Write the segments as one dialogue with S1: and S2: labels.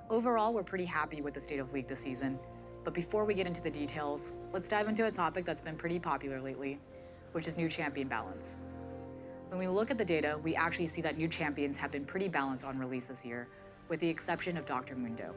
S1: Overall, we're pretty happy with the state of League this season. But before we get into the details, let's dive into a topic that's been pretty popular lately, which is new champion balance. When we look at the data, we actually see that new champions have been pretty balanced on release this year, with the exception of Dr. Mundo.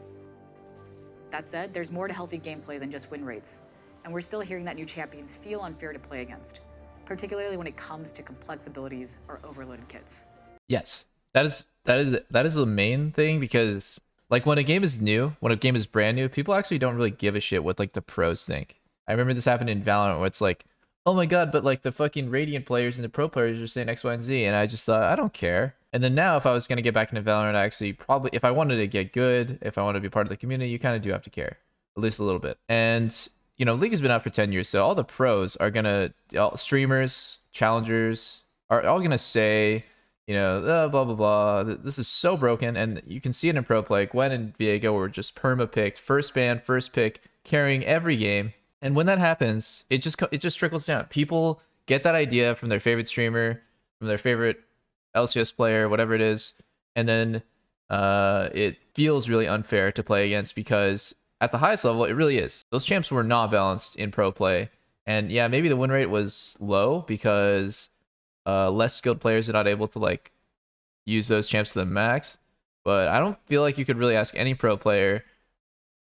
S1: That said, there's more to healthy gameplay than just win rates, and we're still hearing that new champions feel unfair to play against, particularly when it comes to complex abilities or overloaded kits.
S2: Yes, that is the main thing, because like when a game is new, when a game is brand new, people actually don't really give a shit what like the pros think. I remember this happened in Valorant where it's like, oh my god, but like the fucking Radiant players and the pro players are saying X, Y, and Z, and I just thought, I don't care. And then now if I was going to get back into Valorant, I actually probably, if I wanted to get good, if I want to be part of the community, you kind of do have to care, at least a little bit. And, you know, League has been out for 10 years, so all the pros are going to, streamers, challengers, are all going to say, you know, blah, blah, blah, this is so broken. And you can see it in pro play. Gwen and Veigo were just perma-picked, first ban, first pick, carrying every game. And when that happens, it just trickles down. People get that idea from their favorite streamer, from their favorite LCS player, whatever it is, and then it feels really unfair to play against, because at the highest level, it really is. Those champs were not balanced in pro play. And yeah, maybe the win rate was low because less skilled players are not able to like use those champs to the max. But I don't feel like you could really ask any pro player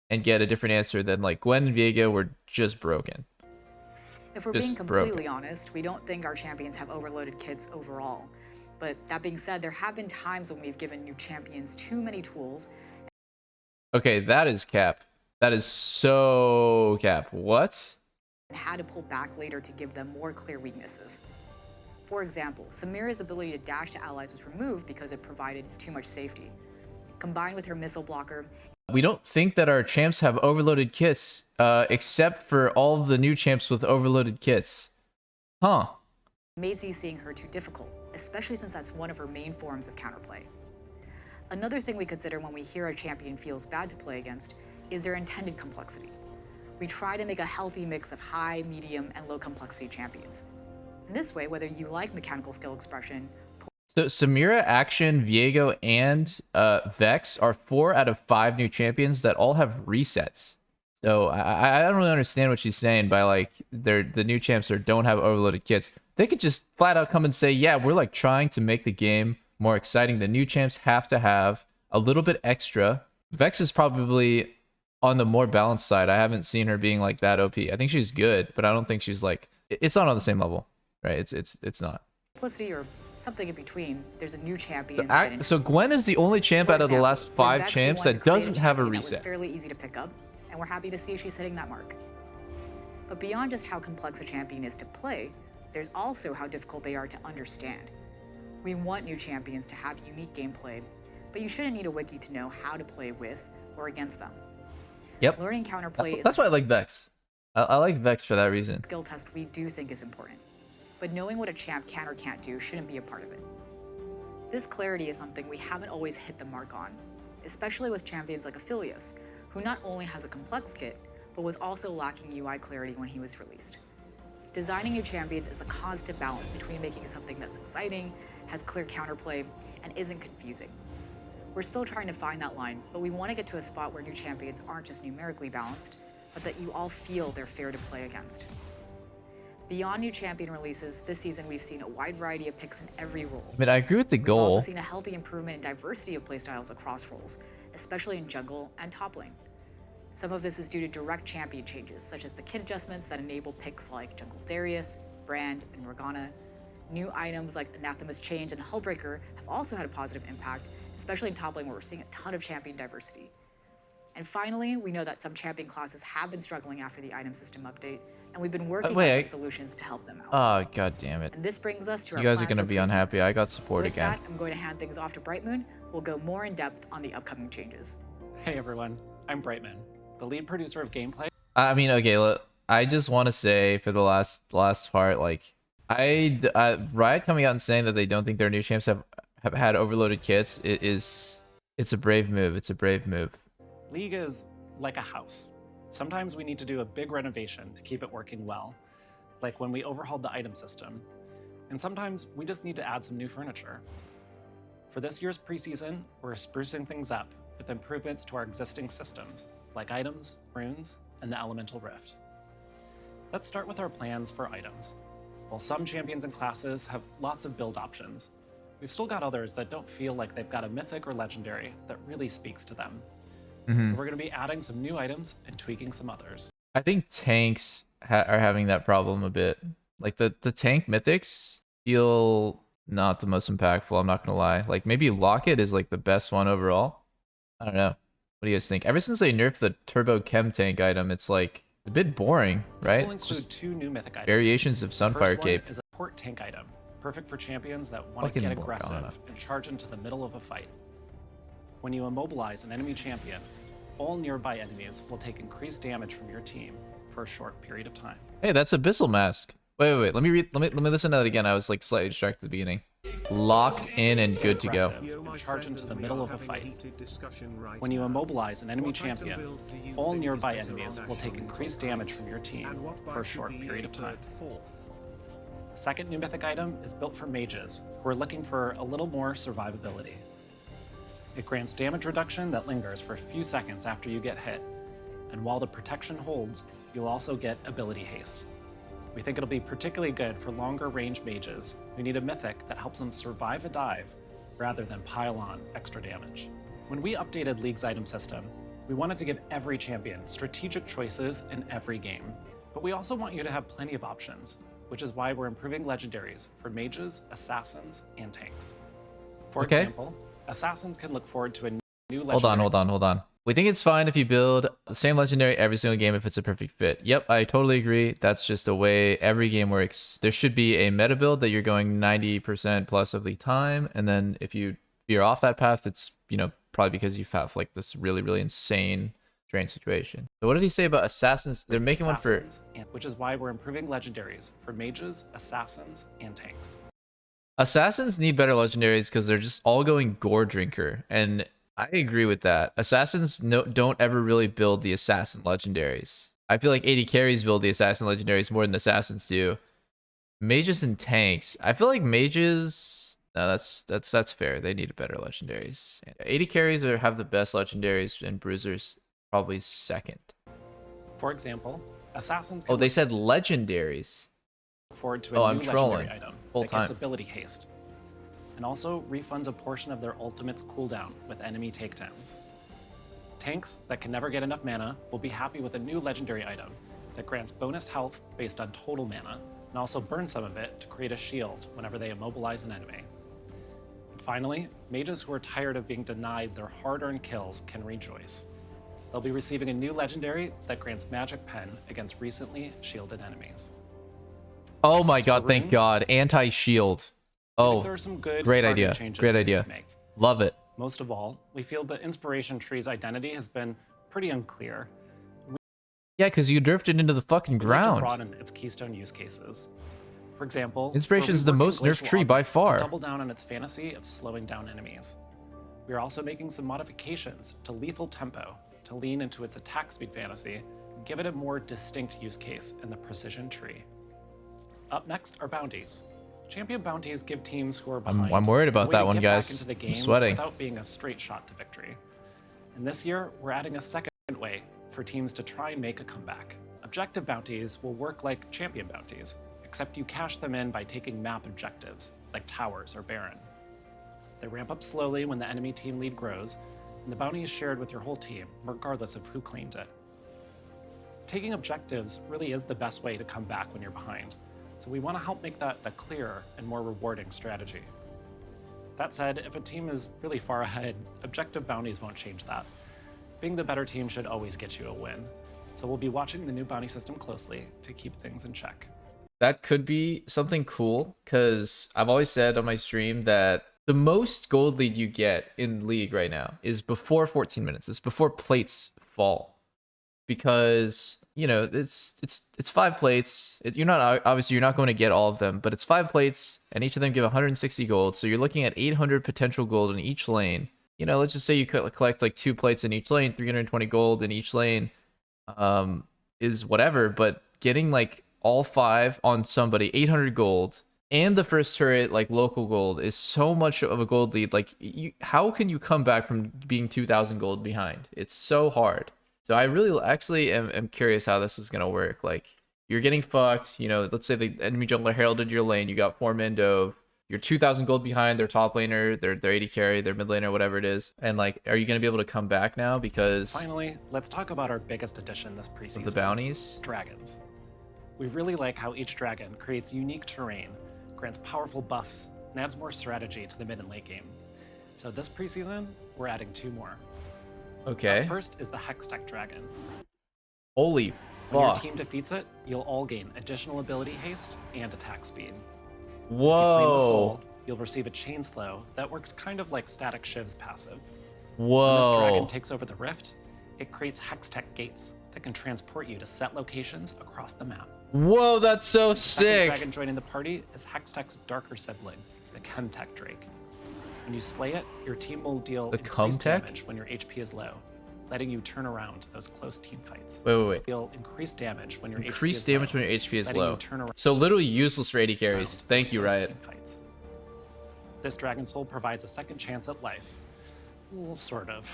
S2: and get a different answer than like Gwen and Veigo were just broken.
S1: If we're being completely honest, we don't think our champions have overloaded kits overall. But that being said, there have been times when we've given new champions too many tools.
S2: Okay, that is cap. That is so cap. What?
S1: And had to pull back later to give them more clear weaknesses. For example, Samira's ability to dash to allies was removed because it provided too much safety. Combined with her missile blocker,
S2: we don't think that our champs have overloaded kits, except for all of the new champs with overloaded kits. Huh.
S1: Made seeing her too difficult, especially since that's one of her main forms of counterplay. Another thing we consider when we hear a champion feels bad to play against is their intended complexity. We try to make a healthy mix of high, medium, and low complexity champions. In this way, whether you like mechanical skill expression.
S2: So Samira, Akshan, Veigo, and Vex are 4 out of 5 new champions that all have resets. So I don't really understand what she's saying by like the new champs don't have overloaded kits. They could just flat out come and say, yeah, we're like trying to make the game more exciting. The new champs have to have a little bit extra. Vex is probably on the more balanced side. I haven't seen her being like that OP. I think she's good, but I don't think she's like, it's not on the same level, right? It's not.
S1: Simplicity or something in between. There's a new champion.
S2: So Gwen is the only champ out of the last 5 champs that doesn't have a reset.
S1: It's fairly easy to pick up, and we're happy to see she's hitting that mark. But beyond just how complex a champion is to play, there's also how difficult they are to understand. We want new champions to have unique gameplay, but you shouldn't need a wiki to know how to play with or against them.
S2: Yep.
S1: Learning counterplay
S2: that's why I like Vex. I like Vex for that reason.
S1: Skill test we do think is important, but knowing what a champ can or can't do shouldn't be a part of it. This clarity is something we haven't always hit the mark on, especially with champions like Aphelios, who not only has a complex kit, but was also lacking UI clarity when he was released. Designing new champions is a constant balance between making something that's exciting, has clear counterplay, and isn't confusing. We're still trying to find that line, but we want to get to a spot where new champions aren't just numerically balanced, but that you all feel they're fair to play against. Beyond new champion releases, this season we've seen a wide variety of picks in every role.
S2: I mean, I agree with the goal.
S1: We've also seen a healthy improvement in diversity of playstyles across roles, especially in jungle and top lane. Some of this is due to direct champion changes, such as the kit adjustments that enable picks like Jungle Darius, Brand, and Morgana. New items like Anathema's Change and Hullbreaker have also had a positive impact, especially in top lane where we're seeing a ton of champion diversity. And finally, we know that some champion classes have been struggling after the item system update, and we've been working on some solutions to help them out.
S2: Oh, god damn it.
S1: And this brings us to
S2: you guys are going to be unhappy. I got support
S1: With
S2: again.
S1: That, I'm going to hand things off to Brightmoon. We'll go more in depth on the upcoming changes.
S3: Hey everyone, I'm Brightmoon, the lead producer of gameplay.
S2: I mean, okay, look, I just want to say for the last part, like, Riot coming out and saying that they don't think their new champs have had overloaded kits, it's a brave move. It's a brave move.
S3: League is like a house. Sometimes we need to do a big renovation to keep it working well, like when we overhauled the item system. And sometimes we just need to add some new furniture. For this year's preseason, we're sprucing things up with improvements to our existing systems, like items, runes, and the Elemental Rift. Let's start with our plans for items. While some champions and classes have lots of build options, we've still got others that don't feel like they've got a mythic or legendary that really speaks to them. So we're going to be adding some new items and tweaking some others.
S2: I think tanks are having that problem a bit. Like the tank mythics feel not the most impactful, I'm not gonna lie. Like maybe Locket is like the best one overall. I don't know. What do you guys think? Ever since they nerfed the Turbo Chem tank item, it's like a bit boring, right?
S3: This will
S2: It's
S3: include
S2: just
S3: two new mythic items.
S2: variations of
S3: The
S2: Sunfire
S3: first one
S2: Cape.
S3: is a port tank item, perfect for champions that want to
S2: Fucking
S3: get
S2: Morgana.
S3: aggressive and charge into the middle of a fight. When you immobilize an enemy champion, all nearby enemies will take increased damage from your team for a short period of time.
S2: Hey, that's Abyssal Mask. Wait. Let me listen to that again. I was like slightly distracted at the beginning. Locked in and good to go.
S3: Aggressive and charge into the middle of a fight. When you immobilize an enemy champion, all nearby enemies will take increased damage from your team for a short period of time. The second new mythic item is built for mages who are looking for a little more survivability. It grants damage reduction that lingers for a few seconds after you get hit, and while the protection holds, you'll also get ability haste. We think it'll be particularly good for longer range mages who need a mythic that helps them survive a dive rather than pile on extra damage. When we updated League's item system, we wanted to give every champion strategic choices in every game, but we also want you to have plenty of options, which is why we're improving legendaries for mages, assassins, and tanks. For
S2: Okay.
S3: example, assassins can look forward to a new legendary.
S2: Hold on. We think it's fine if you build the same legendary every single game if it's a perfect fit. Yep, I totally agree. That's just the way every game works. There should be a meta build that you're going 90% plus of the time, and then if you're off that path, it's, you know, probably because you have like this really insane drain situation. So what did he say about assassins? They're making one for
S3: which is why we're improving legendaries for mages, assassins, and tanks.
S2: assassins need better legendaries because they're just all going gore drinker, and I agree with that. Assassins don't ever really build the assassin legendaries. I feel like 80 carries build the assassin legendaries more than assassins do. Mages and tanks, I feel like mages. No, that's fair. They need better legendaries. 80 carries have the best legendaries, and bruisers probably second.
S3: For example, assassins
S2: Oh,
S3: can
S2: they said legendaries.
S3: look forward to a new
S2: trolling.
S3: legendary item
S2: Whole
S3: that gets
S2: time.
S3: ability haste, and also refunds a portion of their ultimate's cooldown with enemy takedowns. Tanks that can never get enough mana will be happy with a new legendary item that grants bonus health based on total mana, and also burn some of it to create a shield whenever they immobilize an enemy. And finally, mages who are tired of being denied their hard-earned kills can rejoice. They'll be receiving a new legendary that grants magic pen against recently shielded enemies.
S2: Oh my
S3: As
S2: god,
S3: for
S2: thank
S3: runes,
S2: God. Anti-shield.
S3: I think
S2: Oh,
S3: there are some good
S2: great
S3: target
S2: idea.
S3: changes
S2: Great
S3: we need
S2: idea.
S3: to make.
S2: love it.
S3: Most of all, we feel the Inspiration Tree's identity has been pretty unclear.
S2: Yeah, because you drifted into the fucking
S3: We'd like to
S2: ground.
S3: broaden its keystone use cases. For example,
S2: Inspiration
S3: we're
S2: is the
S3: reworking
S2: most nerfed
S3: Glacial
S2: tree by
S3: Augment
S2: far.
S3: to double down on its fantasy of slowing down enemies. We are also making some modifications to Lethal Tempo to lean into its attack speed fantasy and give it a more distinct use case in the Precision Tree. Up next are bounties. Champion bounties give teams who are behind
S2: I'm worried about
S3: a way
S2: that
S3: to
S2: one,
S3: get back
S2: guys.
S3: into the
S2: I'm
S3: game
S2: sweating.
S3: without being a straight shot to victory. And this year, we're adding a second way for teams to try and make a comeback. Objective bounties will work like champion bounties, except you cash them in by taking map objectives, like towers or Baron. They ramp up slowly when the enemy team lead grows, and the bounty is shared with your whole team, regardless of who claimed it. Taking objectives really is the best way to come back when you're behind, so we want to help make that a clearer and more rewarding strategy. That said, if a team is really far ahead, objective bounties won't change that. Being the better team should always get you a win, so we'll be watching the new bounty system closely to keep things in check.
S2: That could be something cool, because I've always said on my stream that the most gold lead you get in League right now is before 14 minutes. It's before plates fall. Because, you know, it's 5 plates. You're not going to get all of them, but it's 5 plates, and each of them give 160 gold. So you're looking at 800 potential gold in each lane. You know, let's just say you could collect like 2 plates in each lane, 320 gold in each lane, is whatever. But getting like all 5 on somebody, 800 gold, and the first turret, like local gold, is so much of a gold lead. Like, how can you come back from being 2,000 gold behind? It's so hard. So I really actually am curious how this is gonna work. Like, you're getting fucked. You know, let's say the enemy jungler heralded your lane. You got 4-man dove. You're 2,000 gold behind their top laner, their AD carry, their mid laner, whatever it is. And like, are you gonna be able to come back now because
S3: Finally, let's talk about our biggest addition this preseason.
S2: of the bounties?
S3: Dragons. We really like how each dragon creates unique terrain, grants powerful buffs, and adds more strategy to the mid and late game. So this preseason, we're adding 2 more.
S2: Okay.
S3: First is the Hextech Dragon.
S2: Holy
S3: When your
S2: fuck.
S3: team defeats it, you'll all gain additional ability haste and attack speed. If you claim the
S2: Whoa.
S3: soul, you'll receive a chain slow that works kind of like Static Shiv's passive. When this
S2: Whoa.
S3: dragon takes over the rift, it creates Hextech gates that can transport you to set locations across the map.
S2: Whoa, that's so
S3: Second
S2: sick.
S3: dragon joining the party is Hextech's darker sibling, the Chemtech Drake. When you slay it, your team will deal
S2: The
S3: increased
S2: Chemtech?
S3: damage when your HP is low, letting you turn around those close team fights.
S2: Wait.
S3: Deal increased damage when your
S2: Increased
S3: HP is
S2: damage
S3: low,
S2: when your HP is
S3: letting
S2: low.
S3: you turn around
S2: So literally useless for AD carries.
S3: those
S2: Thank you,
S3: close
S2: Riot.
S3: team fights. This Dragon Soul provides a second chance at life. Well, sort of.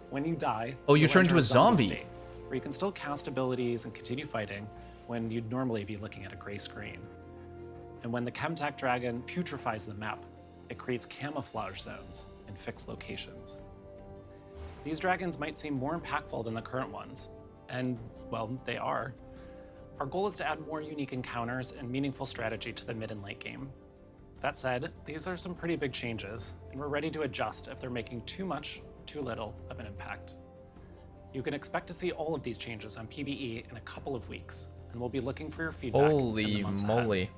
S3: When you die,
S2: Oh, you
S3: you'll
S2: turn
S3: enter
S2: to a zombie.
S3: state, where you can still cast abilities and continue fighting when you'd normally be looking at a gray screen. And when the Chemtech Dragon putrefies the map, it creates camouflage zones in fixed locations. These dragons might seem more impactful than the current ones, and, well, they are. Our goal is to add more unique encounters and meaningful strategy to the mid and late game. That said, these are some pretty big changes, and we're ready to adjust if they're making too much, too little of an impact. You can expect to see all of these changes on PBE in a couple of weeks, and we'll be looking for your feedback. in the
S2: Holy
S3: months ahead.
S2: moly.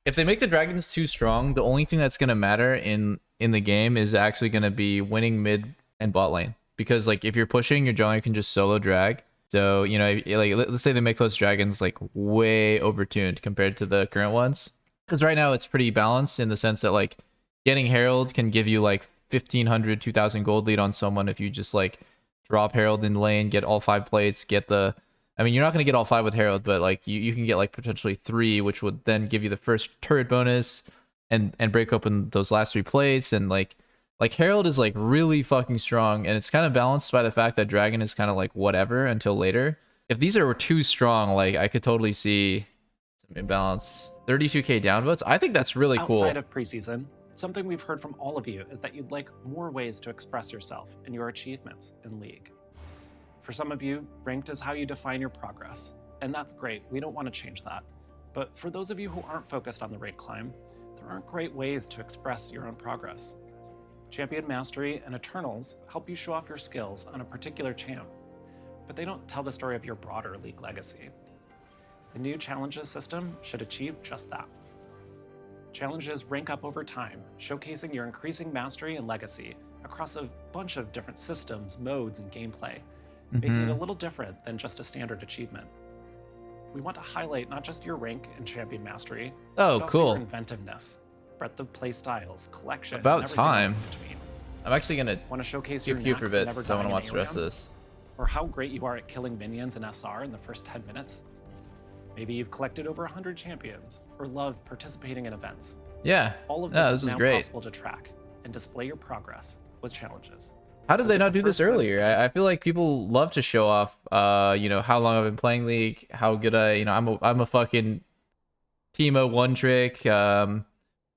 S2: If they make the dragons too strong, the only thing that's gonna matter in the game is actually gonna be winning mid and bot lane. Because like if you're pushing, your jungler can just solo drag. So, you know, like let's say they make those dragons like way overtuned compared to the current ones. Because right now it's pretty balanced in the sense that like getting Herald can give you like 1,500, 2,000 gold lead on someone if you just like drop Herald in lane, get all 5 plates, get the... I mean, you're not going to get all 5 with Herald, but like you can get like potentially 3, which would then give you the first turret bonus and break open those last 3 plates. And like Herald is like really fucking strong, and it's kind of balanced by the fact that Dragon is kind of like whatever until later. If these are too strong, like I could totally see some imbalance. 32k downvotes. I think that's really cool.
S3: Outside of preseason, something we've heard from all of you is that you'd like more ways to express yourself and your achievements in League. For some of you, ranked is how you define your progress, and that's great. We don't want to change that. But for those of you who aren't focused on the rank climb, there aren't great ways to express your own progress. Champion Mastery and Eternals help you show off your skills on a particular champ, but they don't tell the story of your broader League legacy. The new challenges system should achieve just that. Challenges rank up over time, showcasing your increasing mastery and legacy across a bunch of different systems, modes, and gameplay, making it a little different than just a standard achievement. We want to highlight not just your rank and champion mastery,
S2: Oh,
S3: but also
S2: cool.
S3: your inventiveness, breadth of play styles, collection,
S2: About
S3: and everything else
S2: time.
S3: in between.
S2: I'm actually gonna
S3: Want to showcase
S2: skip
S3: your
S2: Q
S3: knack
S2: for a
S3: for
S2: bit
S3: never
S2: because I want to
S3: dying
S2: watch
S3: in
S2: the rest of
S3: ARAM?
S2: this.
S3: Or how great you are at killing minions in SR in the first 10 minutes? Maybe you've collected over 100 champions, or love participating in events.
S2: Yeah.
S3: All of
S2: No,
S3: this
S2: this
S3: is
S2: is
S3: now
S2: great.
S3: possible to track and display your progress with challenges.
S2: How did they
S3: Look at
S2: not
S3: the
S2: do this
S3: first glimpse
S2: earlier?
S3: that
S2: I feel like people love to show off, you know, how long I've been playing League, how good I'm a fucking Teemo one trick.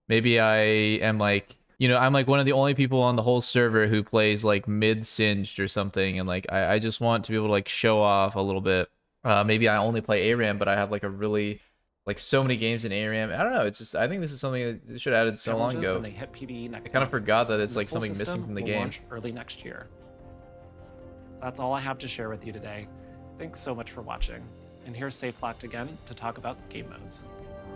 S2: Maybe I am like, you know, I'm like one of the only people on the whole server who plays like mid singed or something, and like I just want to be able to like show off a little bit. Maybe I only play ARAM, but I have like a really like so many games in ARAM. I don't know. It's just I think this is something that they should have added so long
S3: Challenges
S2: ago.
S3: when they hit PBE next
S2: I kind of
S3: month.
S2: forgot that it's
S3: The
S2: like
S3: full
S2: something missing
S3: system
S2: from the
S3: will
S2: game.
S3: launch early next year. That's all I have to share with you today. Thanks so much for watching. And here's SafeLocked again to talk about game modes.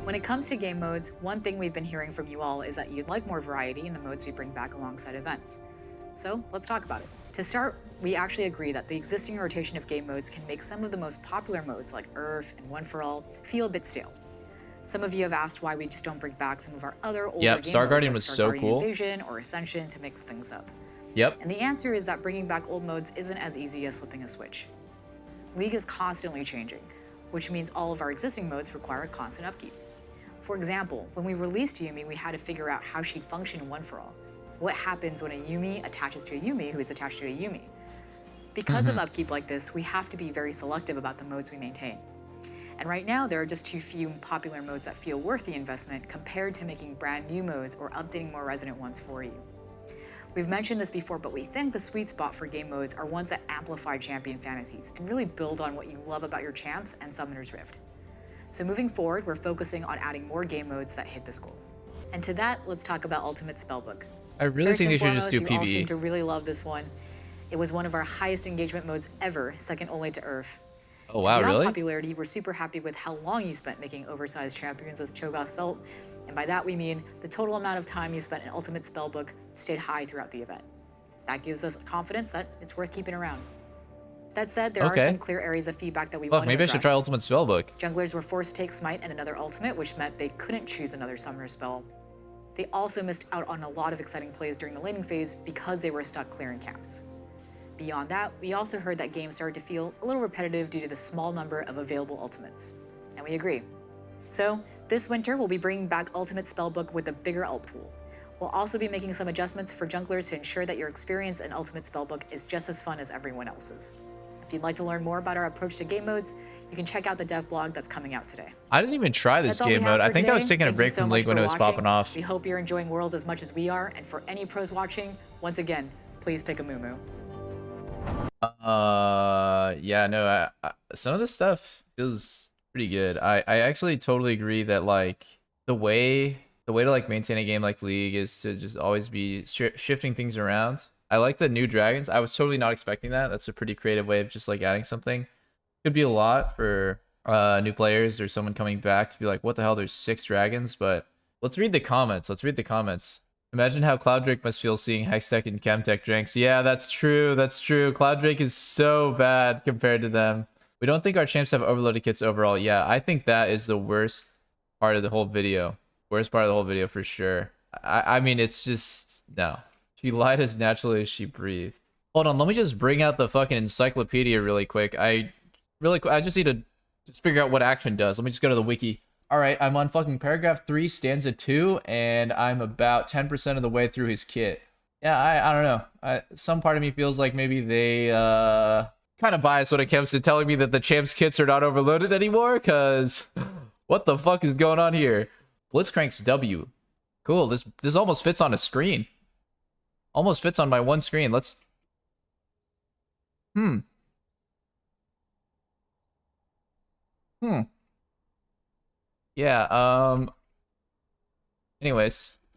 S1: When it comes to game modes, one thing we've been hearing from you all is that you'd like more variety in the modes we bring back alongside events. So let's talk about it. To start, we actually agree that the existing rotation of game modes can make some of the most popular modes like Earth and One For All feel a bit stale. Some of you have asked why we just don't bring back some of our other older
S2: Yep,
S1: game
S2: Star
S1: modes
S2: Guardian
S1: like
S2: was
S1: Star
S2: so
S1: Guardian
S2: cool.
S1: Invasion or Ascension to mix things up.
S2: Yep.
S1: And the answer is that bringing back old modes isn't as easy as flipping a switch. League is constantly changing, which means all of our existing modes require constant upkeep. For example, when we released Yuumi, we had to figure out how she'd function in One For All. What happens when a Yuumi attaches to a Yuumi who is attached to a Yuumi? Because of upkeep like this, we have to be very selective about the modes we maintain. And right now, there are just too few popular modes that feel worth the investment compared to making brand new modes or updating more resonant ones for you. We've mentioned this before, but we think the sweet spot for game modes are ones that amplify champion fantasies and really build on what you love about your champs and Summoner's Rift. So moving forward, we're focusing on adding more game modes that hit this goal. And to that, let's talk about Ultimate Spellbook.
S2: I really think they should just do
S1: you all seem
S2: PvE.
S1: to really love this one. It was one of our highest engagement modes ever, second only to Earth.
S2: Oh wow,
S1: Beyond
S2: really?
S1: popularity, we're super happy with how long you spent making oversized champions with Cho'Gath's ult, and by that we mean the total amount of time you spent in Ultimate Spellbook stayed high throughout the event. That gives us confidence that it's worth keeping around. That said, there are some clear areas of feedback that we want to
S2: maybe I
S1: address.
S2: should try Ultimate Spellbook.
S1: Junglers were forced to take Smite and another ultimate, which meant they couldn't choose another summoner spell. They also missed out on a lot of exciting plays during the laning phase because they were stuck clearing camps. Beyond that, we also heard that games started to feel a little repetitive due to the small number of available ultimates. And we agree. So, this winter we'll be bringing back Ultimate Spellbook with a bigger ult pool. We'll also be making some adjustments for junglers to ensure that your experience in Ultimate Spellbook is just as fun as everyone else's. If you'd like to learn more about our approach to game modes, you can check out the dev blog that's coming out today.
S2: I didn't even try this
S1: That's all we
S2: game
S1: have
S2: mode. I
S1: for
S2: think I was
S1: today.
S2: taking a
S1: Thank you
S2: break
S1: so
S2: from
S1: much
S2: League when
S1: for
S2: it was popping
S1: watching.
S2: off.
S1: We hope you're enjoying Worlds as much as we are, and for any pros watching, once again, please pick a Mumu.
S2: Yeah, no, some of this stuff feels pretty good. I actually totally agree that like the way to like maintain a game like League is to just always be shifting things around. I like the new dragons. I was totally not expecting that. That's a pretty creative way of just like adding something. Could be a lot for new players or someone coming back to be like, what the hell, there's 6 dragons. But let's read the comments. Imagine how Cloud Drake must feel seeing Hextech and Chemtech drinks. Yeah, that's true. Cloud Drake is so bad compared to them. We don't think our champs have overloaded kits overall. Yeah, I think that is the worst part of the whole video. Worst part of the whole video for sure. I mean, it's just, no. She lied as naturally as she breathed. Hold on, let me just bring out the fucking encyclopedia really quick. I just need to just figure out what action does. Let me just go to the wiki. All right, I'm on fucking paragraph 3, stanza 2, and I'm about 10% of the way through his kit. Yeah, I don't know. Some part of me feels like maybe they kind of biased when it comes to telling me that the champs kits are not overloaded anymore, because what the fuck is going on here? Blitzcrank's W. Cool, this almost fits on a screen. Almost fits on my one screen. Let's... Yeah, anyways.